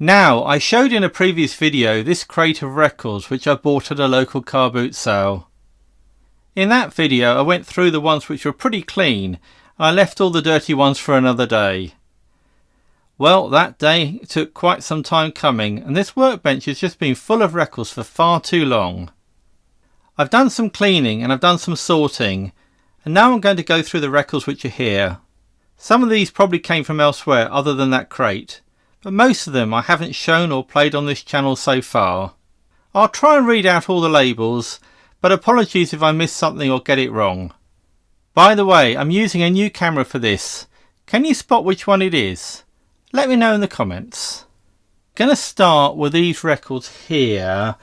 Now, I showed in a previous video this crate of records which I bought at a local car boot sale. In that video I went through the ones which were pretty clean and I left all the dirty ones for another day. Well, that day took quite some time coming and this workbench has just been full of records for far too long. I've done some cleaning and I've done some sorting, and now I'm going to go through the records which are here. Some of these probably came from elsewhere other than that crate, but most of them I haven't shown or played on this channel so far. I'll try and read out all the labels, but apologies if I miss something or get it wrong. By the way, I'm using a new camera for this. Can you spot which one it is? Let me know in the comments. I'm going to start with these records here.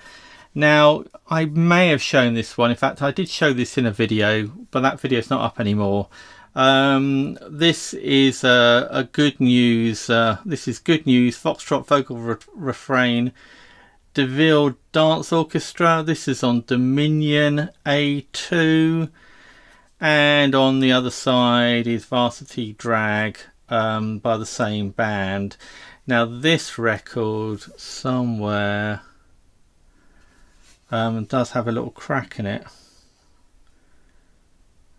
Now, I may have shown this one. In fact, I did show this in a video, but that video is not up anymore. This is a good news. This is good news. Foxtrot vocal refrain. DeVille Dance Orchestra. This is on Dominion A2, and on the other side is Varsity Drag by the same band. Now, this record somewhere does have a little crack in it.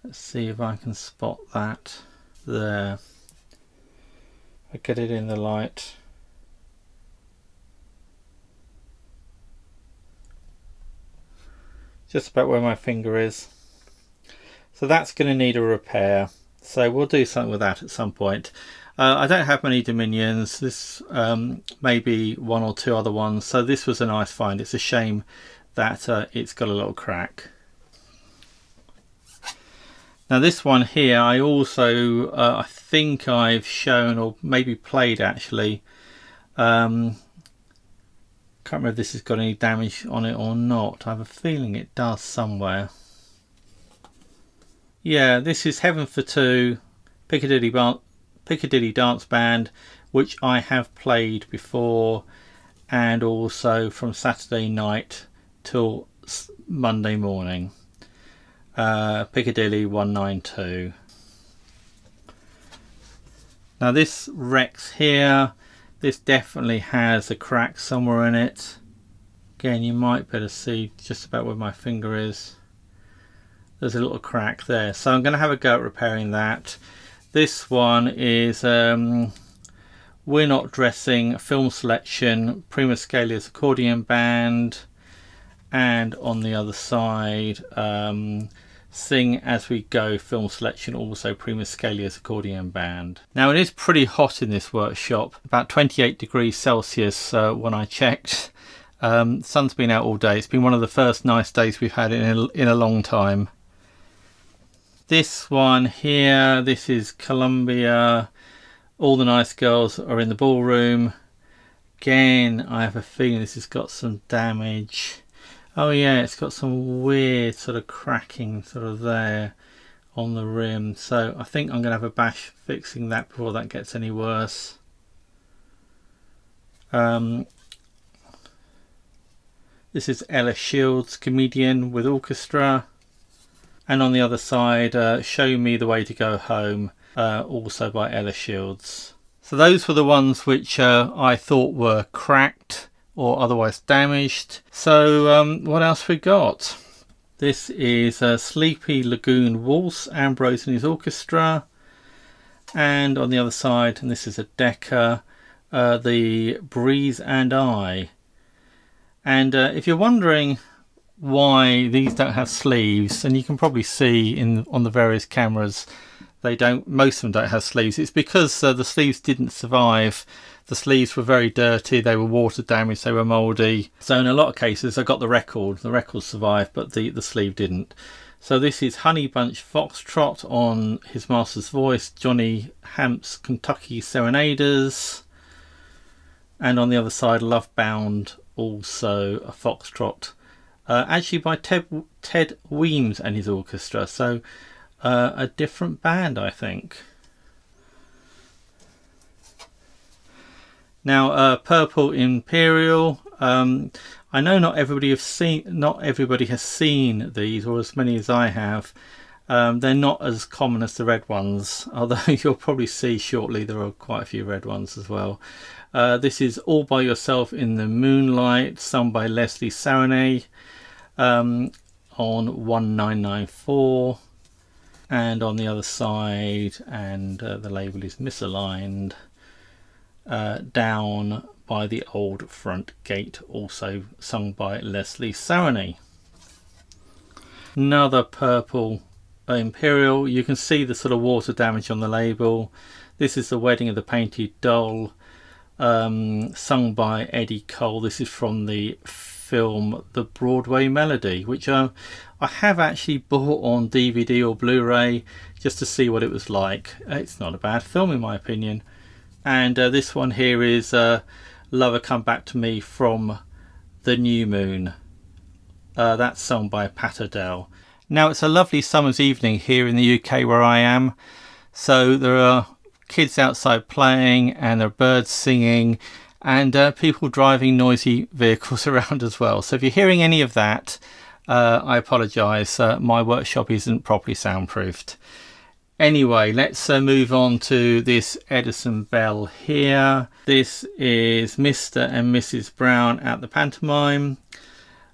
Let's see if I can spot that there. I get it in the light. Just about where my finger is. So that's going to need a repair. So we'll do something with that at some point. I don't have many Dominions. This may be one or two other ones. So this was a nice find. It's a shame that it's got a little crack. Now this one here I also I think I've shown or maybe played actually. Can't remember if this has got any damage on it or not. I have a feeling it does somewhere. Yeah, this is Heaven for Two, Piccadilly Dance Band, which I have played before, and also from Saturday night till Monday morning. Piccadilly 192. Now this Rex here, this definitely has a crack somewhere in it. Again, you might better see just about where my finger is. There's a little crack there, so I'm going to have a go at repairing that. This one is We're Not Dressing, film selection, Prima Scalia's accordion band, and on the other side Sing As We Go, film selection, also Prima Scalia's accordion band. Now it is pretty hot in this workshop, about 28 degrees Celsius when I checked. Sun's been out all day. It's been one of the first nice days we've had in a long time. This one here, this is Columbia, All the Nice Girls Are in the Ballroom. Again, I have a feeling this has got some damage. Oh yeah, it's got some weird sort of cracking sort of there on the rim. So I think I'm going to have a bash fixing that before that gets any worse. This is Ella Shields, Comedian with Orchestra. And on the other side, Show Me the Way to Go Home, also by Ella Shields. So those were the ones which I thought were cracked or otherwise damaged. So what else we got? This is Sleepy Lagoon Waltz, Ambrose and his orchestra. And on the other side, and this is a Decca, the Breeze and I. And if you're wondering why these don't have sleeves, and you can probably see on the various cameras most of them don't have sleeves. It's because the sleeves didn't survive. The sleeves were very dirty, they were water damaged, they were mouldy. So in a lot of cases I got the record survived, but the sleeve didn't. So this is Honey Bunch Foxtrot on his master's voice, Johnny Hamp's Kentucky Serenaders, and on the other side Love Bound, also a foxtrot, actually by Ted Weems and his orchestra. So a different band, I think. Now Purple Imperial. I know not everybody has seen these, or as many as I have. They're not as common as the red ones, although you'll probably see shortly there are quite a few red ones as well. This is All By Yourself in the Moonlight, sung by Leslie Saronay, on 1994. And on the other side, and the label is misaligned, Down by the Old Front Gate, also sung by Leslie Saronay. Another purple Imperial. You can see the sort of water damage on the label. This is The Wedding of the Painted Doll, sung by Eddie Cole. This is from the film The Broadway Melody, which I have actually bought on DVD or Blu-ray just to see what it was like. It's not a bad film in my opinion. And this one here is Lover Come Back to Me from The New Moon. That's sung by Pat Adele. Now it's a lovely summer's evening here in the UK where I am, so there are kids outside playing and there are birds singing and people driving noisy vehicles around as well. So if you're hearing any of that, I apologise, my workshop isn't properly soundproofed. Anyway, let's move on to this Edison bell here. This is Mr. and Mrs. Brown at the pantomime.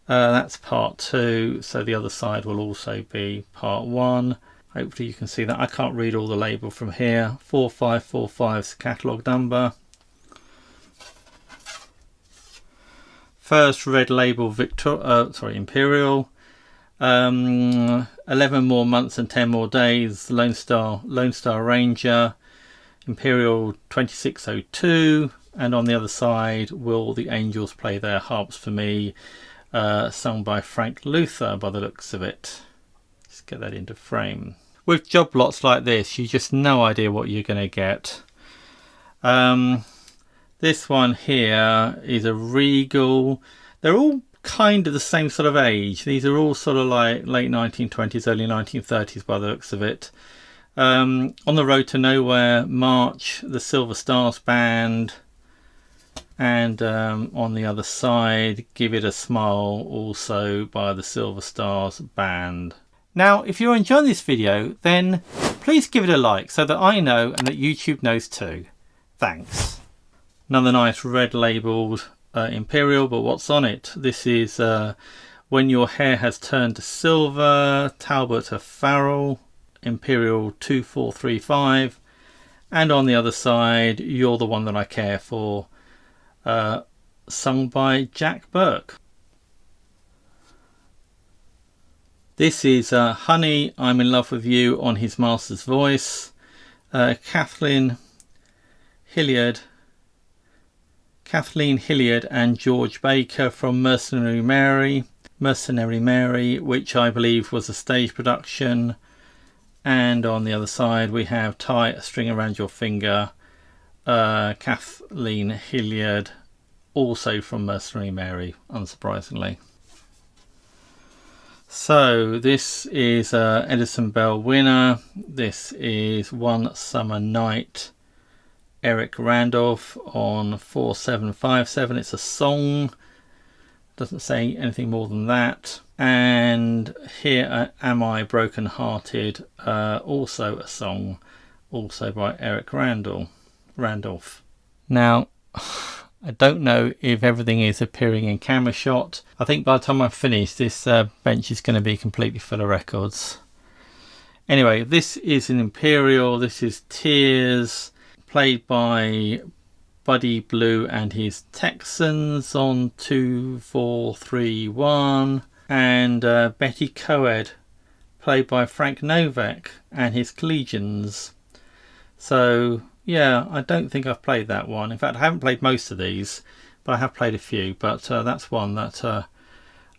That's part 2, so the other side will also be part 1. Hopefully you can see that. I can't read all the label from here. 4545 is the catalogue number. First red label Imperial. 11 more months and 10 more days. Lone Star Ranger. Imperial 2602. And on the other side, Will the Angels Play Their Harps for Me? Sung by Frank Luther by the looks of it. Let's get that into frame. With job lots like this, you just no idea what you're going to get. This one here is a Regal. They're all kind of the same sort of age. These are all sort of like late 1920s, early 1930s by the looks of it. On the Road to Nowhere, March, the Silver Stars Band. And on the other side, Give It a Smile, also by the Silver Stars Band. Now, if you're enjoying this video, then please give it a like so that I know and that YouTube knows too. Thanks. Another nice red labelled Imperial, but what's on it? This is When Your Hair Has Turned to Silver, Talbot of Farrell, Imperial 2435. And on the other side, You're the One That I Care For, sung by Jack Burke. This is Honey, I'm in Love with You on His Master's Voice. Kathleen Hilliard and George Baker from Mercenary Mary, which I believe was a stage production. And on the other side we have Tie a String Around Your Finger, Kathleen Hilliard, also from Mercenary Mary, unsurprisingly. So this is Edison Bell winner. This is One Summer Night, Eric Randolph on 4757. It's a song, doesn't say anything more than that. And here Am I Broken Hearted, also a song, also by Eric Randolph. Now I don't know if everything is appearing in camera shot. I think by the time I finish, this bench is going to be completely full of records. Anyway, this is an Imperial. This is Tears, played by Buddy Blue and his Texans on 2431. And Betty Coed, played by Frank Novak and his Collegians. So yeah, I don't think I've played that one. In fact, I haven't played most of these, but I have played a few. But that's one that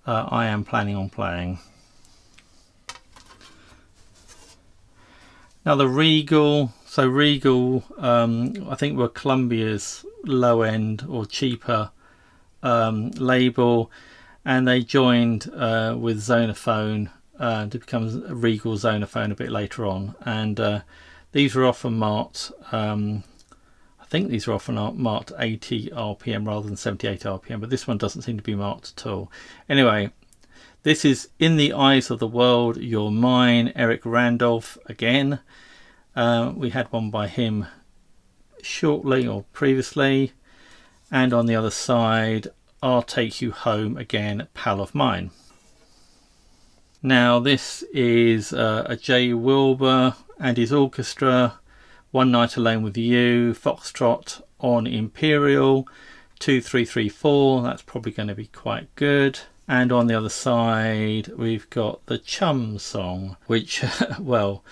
I am planning on playing. Now the Regal. So Regal, I think were Columbia's low end or cheaper label, and they joined with Zonophone to become Regal Zonophone a bit later on. And these were often marked, I think these are often marked 80 RPM rather than 78 RPM, but this one doesn't seem to be marked at all. Anyway, This is In the Eyes of the World, You're Mine, Eric Randolph again. We had one by him shortly or previously. And on the other side, I'll Take You Home again, Pal of Mine. Now this is a J. Wilbur and his orchestra, One Night Alone with You, Foxtrot on Imperial, 2334, that's probably going to be quite good. And on the other side we've got the Chum song, which, well,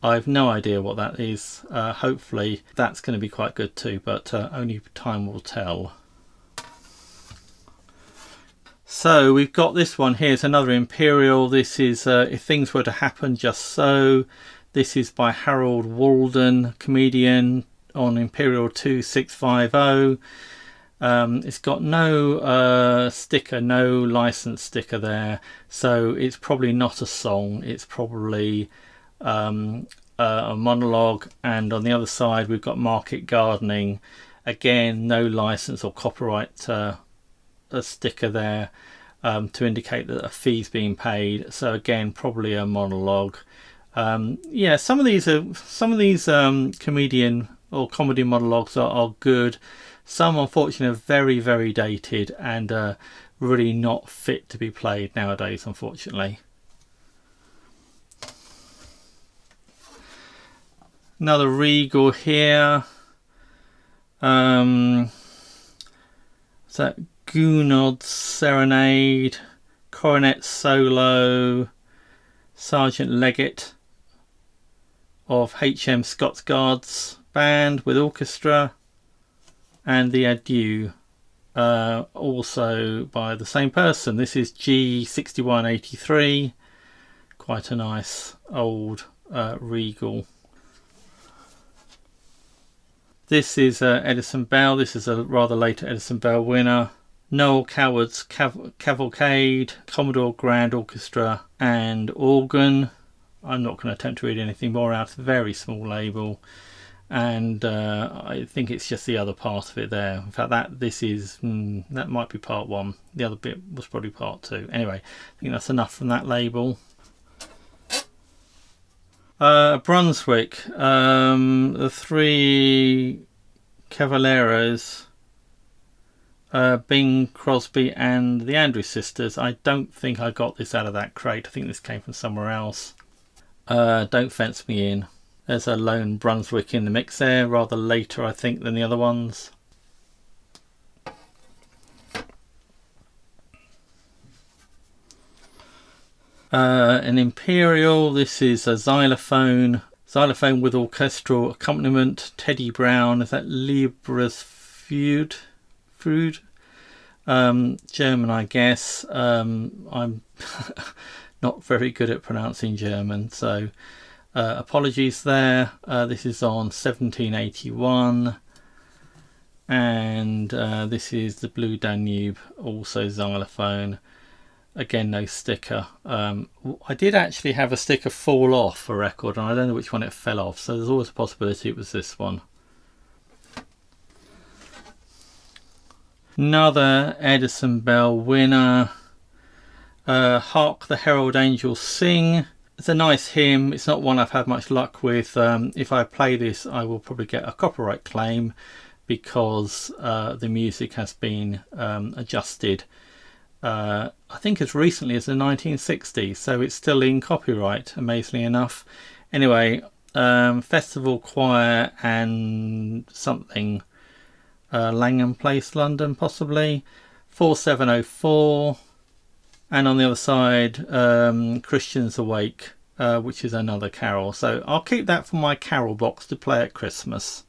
I've no idea what that is. Hopefully that's going to be quite good too, but only time will tell. So we've got this one here. It's another Imperial. This is If Things Were to Happen Just So. This is by Harold Walden, comedian, on Imperial 2650. It's got no sticker, no license sticker there, so it's probably not a song. It's probably a monologue. And on the other side we've got Market Gardening, again no license or copyright a sticker there to indicate that a fee's being paid, so again probably a monologue. Yeah, some of these comedian or comedy monologues are good. Some unfortunately are very, very dated and really not fit to be played nowadays, unfortunately. Another Regal here. Is that Gounod's Serenade, Coronet Solo, Sergeant Leggett of H.M. Scots Guards Band with orchestra, and the Adieu, also by the same person. This is G6183, quite a nice old Regal. This is Edison Bell. This is a rather later Edison Bell winner. Noel Coward's Cavalcade, Commodore Grand Orchestra and Organ. I'm not going to attempt to read anything more out. It's a very small label, and I think it's just the other part of it there. In fact, that might be part one. The other bit was probably part two. Anyway, I think that's enough from that label. Brunswick, the three Cavalleros, Bing Crosby and the Andrews Sisters. I don't think I got this out of that crate. I think this came from somewhere else. Don't Fence Me In. There's a lone Brunswick in the mix there, rather later I think than the other ones. An Imperial. This is a xylophone with orchestral accompaniment. Teddy Brown. Is that Liebres Feud? German, I guess. I'm not very good at pronouncing German, so apologies there. This is on 1781, and this is the Blue Danube, also xylophone. Again, no sticker. I did actually have a sticker fall off a record, and I don't know which one it fell off, so there's always a possibility it was this one. Another Edison Bell winner. Hark the Herald Angels Sing. It's a nice hymn. It's not one I've had much luck with. If I play this, I will probably get a copyright claim because the music has been adjusted. I think as recently as the 1960s, so it's still in copyright, amazingly enough. Anyway, Festival Choir and something, Langham Place, London, possibly, 4704. And on the other side, Christians Awake, which is another carol. So I'll keep that for my carol box to play at Christmas.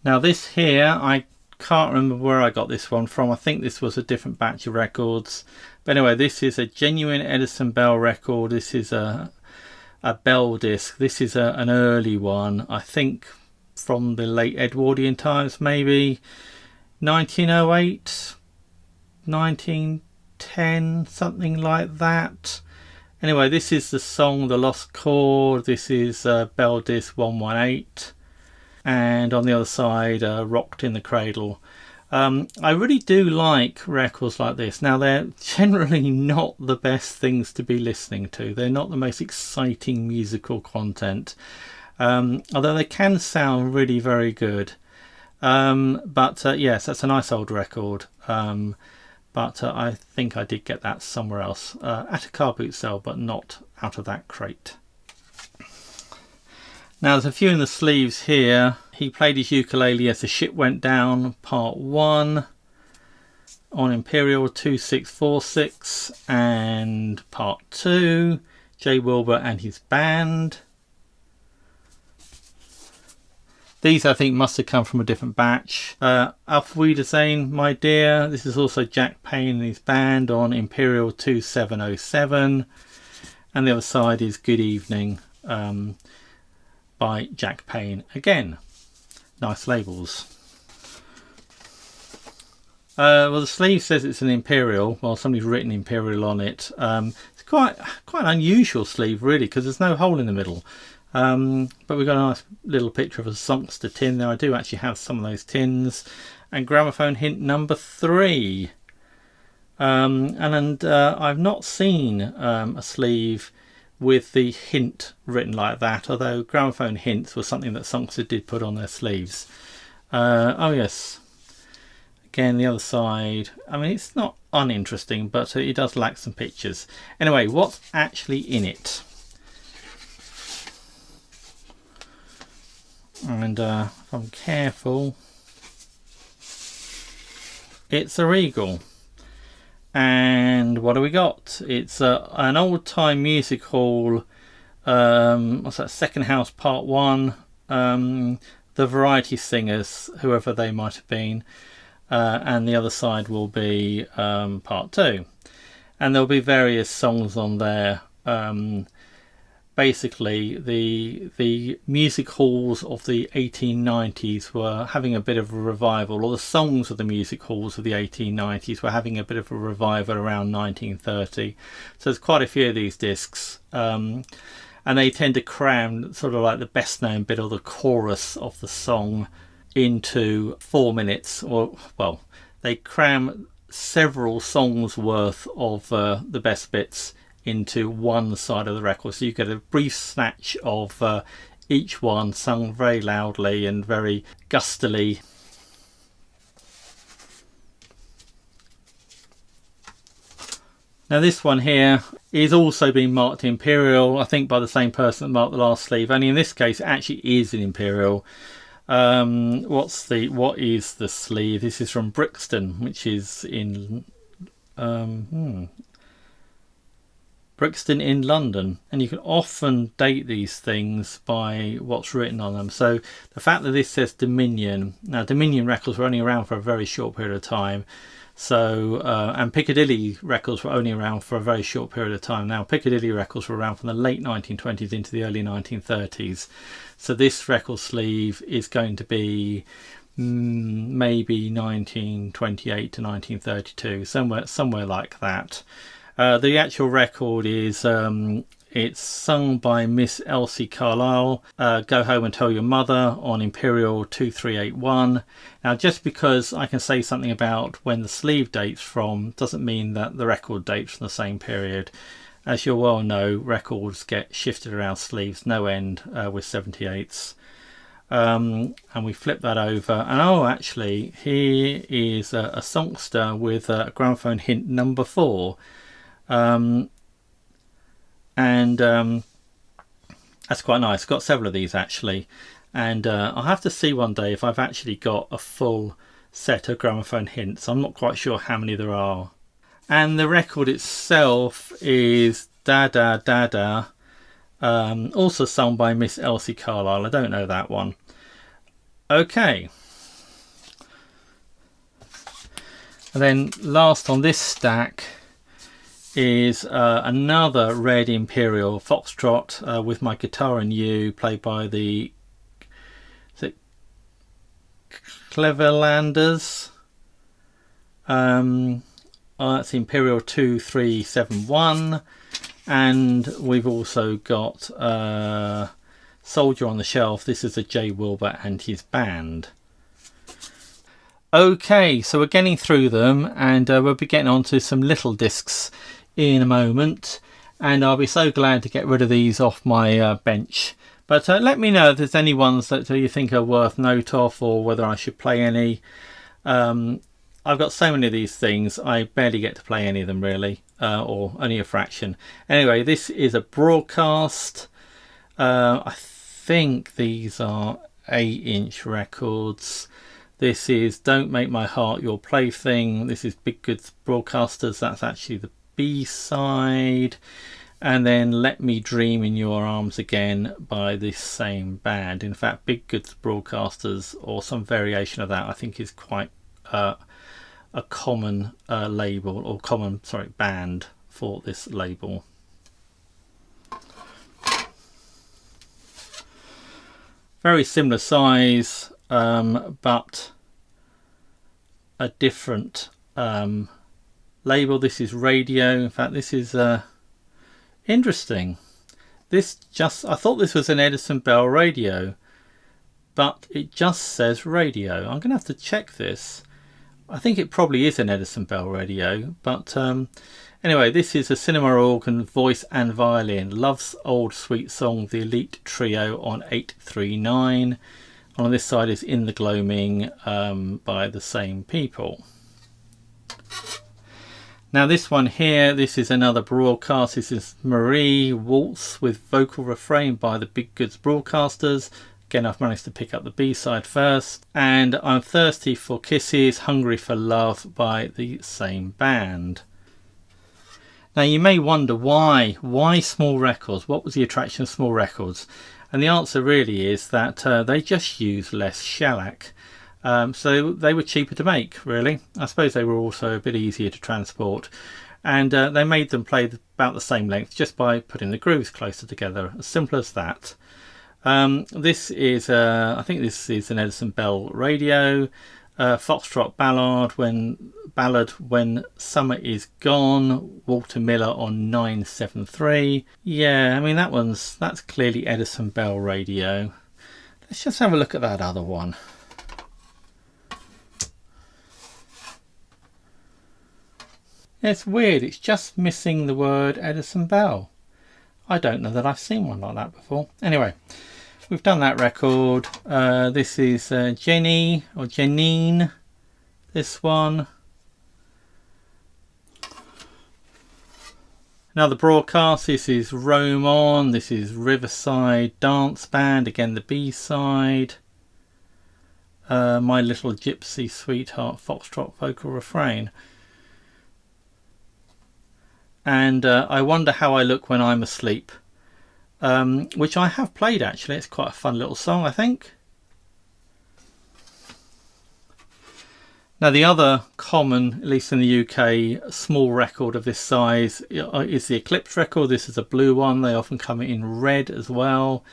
Now this here, I can't remember where I got this one from. I think this was a different batch of records. But anyway, this is a genuine Edison Bell record. This is a Bell disc. This is an early one, I think from the late Edwardian times, maybe 1908, 1910, something like that. Anyway, this is the song The Lost Chord. This is Bell disc 118. And on the other side, Rocked in the Cradle. I really do like records like this. Now, they're generally not the best things to be listening to. They're not the most exciting musical content, although they can sound really very good. But yes, that's a nice old record. But I think I did get that somewhere else, at a car boot sale, but not out of that crate. Now, there's a few in the sleeves here. He played his ukulele as the ship went down, part 1 on Imperial 2646, and part 2, Jay Wilbur and his band. These, I think, must have come from a different batch. Auf Wiedersehen, My Dear. This is also Jack Payne and his band on Imperial 2707. And the other side is Good Evening by Jack Payne. Again, nice labels. Well, the sleeve says it's an Imperial. Well, somebody's written Imperial on it. It's quite an unusual sleeve, really, because there's no hole in the middle. But we've got a nice little picture of a Songster tin there. I do actually have some of those tins. And gramophone hint number 3. And I've not seen a sleeve with the hint written like that, although gramophone hints was something that Songster did put on their sleeves. Oh yes, again the other side. I mean, it's not uninteresting, but it does lack some pictures. Anyway, what's actually in it? And if I'm careful, it's a Regal. And what do we got? It's an old time music hall. What's that? Second House Part 1. The Variety Singers, whoever they might have been. And the other side will be Part 2. And there'll be various songs on there. Basically, the music halls of the 1890s were having a bit of a revival, or the songs of the music halls of the 1890s were having a bit of a revival around 1930. So there's quite a few of these discs, and they tend to cram sort of like the best known bit or the chorus of the song into 4 minutes, or well, they cram several songs worth of the best bits into one side of the record, so you get a brief snatch of each one sung very loudly and very gustily. Now this one here is also being marked Imperial, I think by the same person that marked the last sleeve, only in this case it actually is an Imperial. What is the sleeve? This is from Brixton, which is in Brixton in London, and you can often date these things by what's written on them. So the fact that this says Dominion, now Dominion records were only around for a very short period of time, so and Piccadilly records were only around for a very short period of time. Now Piccadilly records were around from the late 1920s into the early 1930s, so this record sleeve is going to be maybe 1928 to 1932, somewhere like that. The actual record is it's sung by Miss Elsie Carlisle, Go Home and Tell Your Mother on Imperial 2381. Now, just because I can say something about when the sleeve dates from doesn't mean that the record dates from the same period. As you well know, records get shifted around sleeves no end with 78s. And we flip that over, and oh, actually here is a Songster with gramophone hint number 4. That's quite nice. Got several of these actually, and I'll have to see one day if I've actually got a full set of gramophone hints. I'm not quite sure how many there are. And the record itself is Da Da Da Da, also sung by Miss Elsie Carlisle. I don't know that one. Okay, and then last on this stack is another red Imperial Foxtrot with My Guitar and You, played by the Cleverlanders. That's Imperial 2371, and we've also got Soldier on the Shelf. This is a Jay Wilbur and his band. Okay, so we're getting through them, and we'll be getting on to some little discs in a moment, and I'll be so glad to get rid of these off my bench. But let me know if there's any ones that you think are worth note of, or whether I should play any. I've got so many of these things, I barely get to play any of them really, or only a fraction. Anyway, this is a broadcast. I think these are 8-inch records. This is Don't Make My Heart Your Plaything. This is Big Goods Broadcasters. That's actually the B-side. And then Let Me Dream in Your Arms Again by this same band. In fact, Big Goods Broadcasters, or some variation of that, I think is quite a common label, or band for this label. Very similar size, but a different label. This is radio. In fact, this is interesting. I thought this was an Edison Bell radio, but it just says radio. I'm gonna have to check this. I think it probably is an Edison Bell radio, but anyway, this is a cinema organ, voice and violin. Love's Old Sweet Song, the Elite Trio on 839. On this side is In the Gloaming by the same people. Now this one here, this is another broadcast. This is Marie Waltz with vocal refrain by the Big Goods Broadcasters. Again, I've managed to pick up the B-side first. And I'm Thirsty for Kisses, Hungry for Love by the same band. Now you may wonder why small records? What was the attraction of small records? And the answer really is that they just use less shellac. So they were cheaper to make, really. I suppose they were also a bit easier to transport. And they made them play about the same length just by putting the grooves closer together. As simple as that. This is, I think this is an Edison Bell radio. Foxtrot Ballad, When Summer Is Gone, Walter Miller on 973. Yeah, I mean that's clearly Edison Bell radio. Let's just have a look at that other one. It's weird, it's just missing the word Edison Bell. I don't know that I've seen one like that before. Anyway, we've done that record. This is Jenny or Janine, this one. Another broadcast, this is Roam On, this is Riverside Dance Band, again the B-side. My Little Gypsy Sweetheart Foxtrot vocal refrain. And I Wonder How I Look When I'm Asleep, which I have played actually. It's quite a fun little song, I think. Now the other common, at least in the UK, small record of this size is the Eclipse record. This is a blue one. They often come in red as well.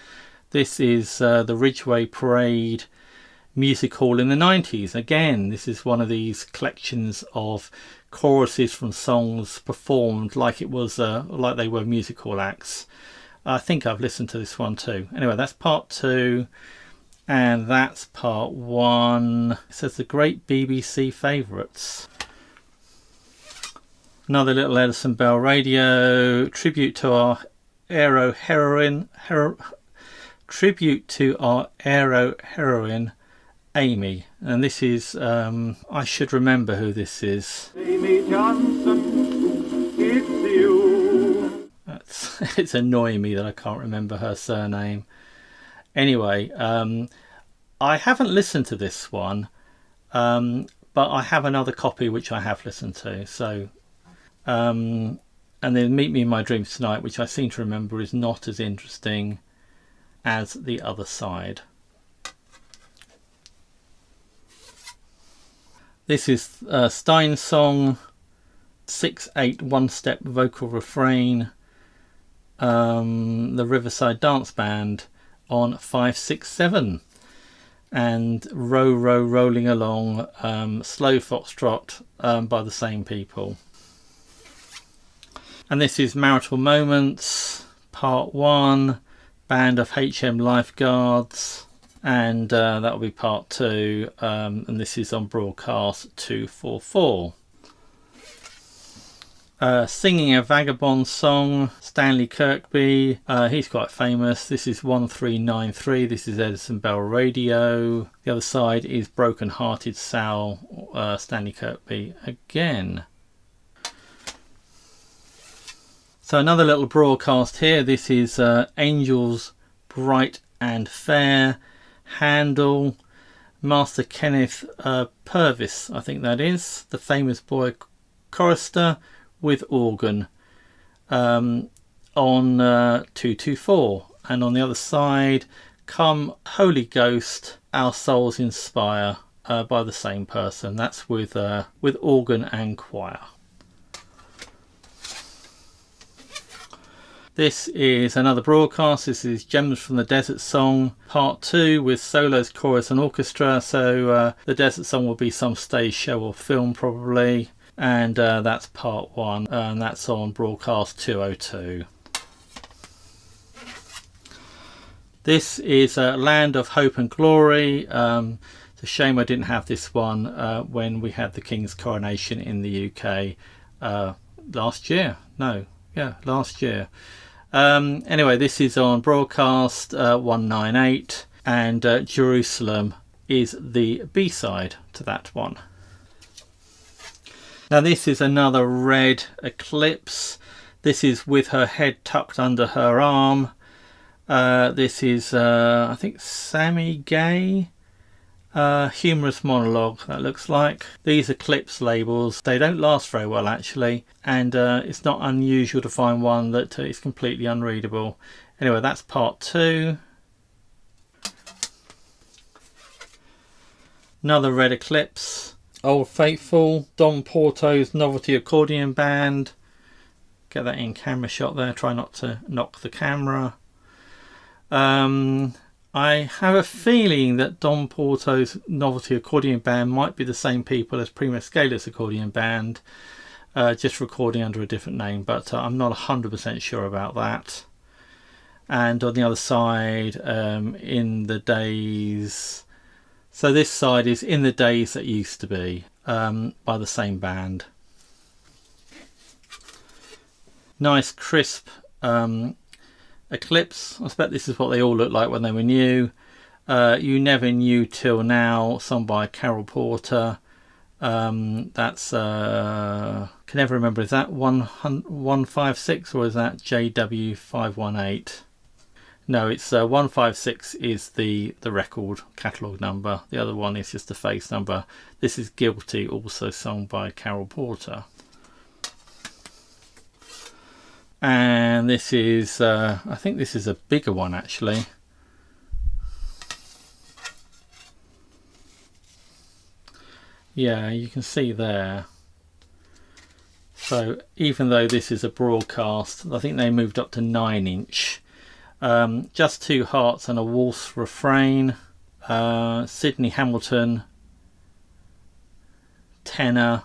This is the Ridgeway Parade Music Hall in the 90s. Again, this is one of these collections of choruses from songs performed like it was like they were music hall acts. I think I've listened to this one too. Anyway, that's part 2 and that's part 1. It says the great BBC favourites. Another little Edison Bell radio, tribute to our aero heroine Amy, and this is I should remember who this is. Amy Johnson, it's you. It's annoying me that I can't remember her surname. Anyway, I haven't listened to this one, but I have another copy which I have listened to. So, and then Meet Me in My Dreams Tonight, which I seem to remember is not as interesting as the other side. This is Stein's song, 6/8 one-step vocal refrain, the Riverside Dance Band on 5/6/7, and Row Row Rolling Along, slow foxtrot by the same people. And this is Marital Moments, part 1, band of HM Lifeguards. and that will be part 2, and this is on broadcast 244. Singing a Vagabond Song, Stanley Kirkby, he's quite famous. This is 1393, this is Edison Bell Radio. The other side is Broken Hearted Sal, Stanley Kirkby again. So another little broadcast here, this is Angels Bright and Fair, Handel, Master Kenneth Purvis, I think that is, the famous boy chorister, with organ, on 224, and on the other side, Come Holy Ghost, Our Souls Inspire, by the same person. That's with organ and choir. This is another broadcast. This is Gems from the Desert Song part 2 with solos, chorus and orchestra. So the Desert Song will be some stage show or film probably. And that's part 1, and that's on broadcast 202. This is Land of Hope and Glory. It's a shame I didn't have this one when we had the King's coronation in the UK last year. Last year. Anyway, this is on broadcast 198, and Jerusalem is the B-side to that one. Now this is another red eclipse. This is with her head tucked under her arm. This is I think Sammy Gay, humorous monologue, that looks like. These eclipse labels, they don't last very well actually, and it's not unusual to find one that is completely unreadable. Anyway, that's part 2. Another red eclipse. Old Faithful, Don Porto's Novelty Accordion Band. Get that in camera shot there, try not to knock the camera. I have a feeling that Don Porto's Novelty Accordion Band might be the same people as Prima Scala's Accordion Band, just recording under a different name, but I'm not 100% sure about that. And on the other side, In the Days... So this side is In the Days That Used to Be, by the same band. Nice crisp eclipse. I expect this is what they all look like when they were new. You Never Knew Till Now, sung by Carol Porter. That's can never remember, is that 156 or is that JW518? No, it's 156 is the record catalogue number. The other one is just the face number. This is Guilty, also sung by Carol Porter. And this is, I think this is a bigger one actually. Yeah, you can see there. So even though this is a broadcast, I think they moved up to 9-inch. Just Two Hearts and a Waltz refrain. Sidney Hamilton, tenor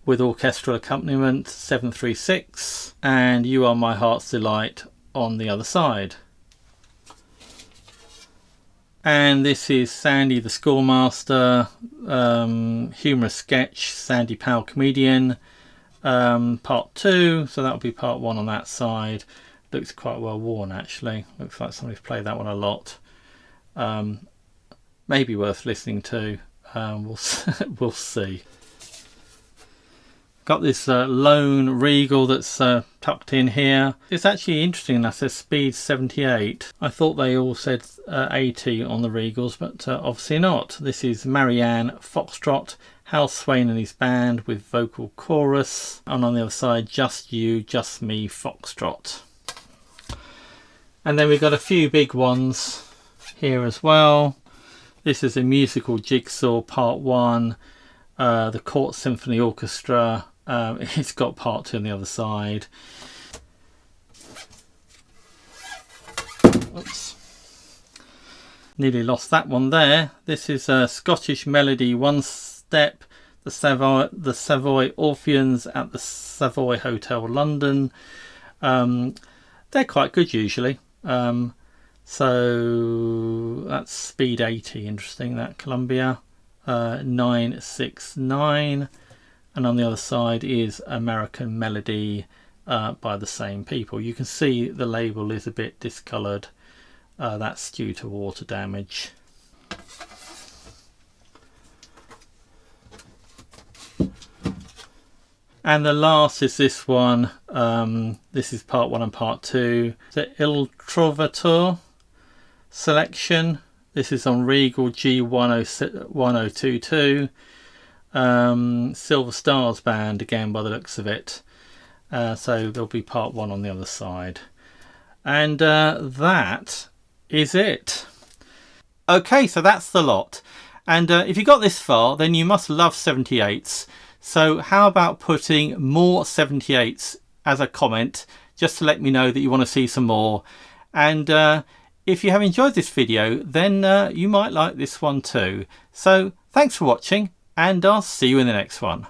with orchestral accompaniment, 736, and You Are My Heart's Delight on the other side. And this is Sandy the Schoolmaster, humorous sketch, Sandy Powell comedian, part 2, so that'll be part 1 on that side. Looks quite well worn actually. Looks like somebody's played that one a lot. Maybe worth listening to. We'll see. Got this lone Regal that's tucked in here. It's actually interesting enough, it says speed 78. I thought they all said 80 on the Regals, but obviously not. This is Marianne Foxtrot, Hal Swain and his band with vocal chorus. And on the other side, Just You, Just Me, Foxtrot. And then we've got a few big ones here as well. This is a musical jigsaw part 1, the Court Symphony Orchestra. It's got part 2 on the other side. Oops. Nearly lost that one there. This is a Scottish Melody One Step, the Savoy Orpheans at the Savoy Hotel London. They're quite good usually. So that's speed 80, interesting, that Columbia. 969, and on the other side is American Melody by the same people. You can see the label is a bit discoloured. That's due to water damage. And the last is this one. This is part 1 and part 2. The Il Trovatore selection. This is on Regal G1022. Silver Stars band again by the looks of it. So there'll be part 1 on the other side. And that is it. Okay, so that's the lot. And if you got this far, then you must love 78s. So how about putting more 78s as a comment, just to let me know that you want to see some more. And if you have enjoyed this video, then you might like this one too. So thanks for watching, and I'll see you in the next one.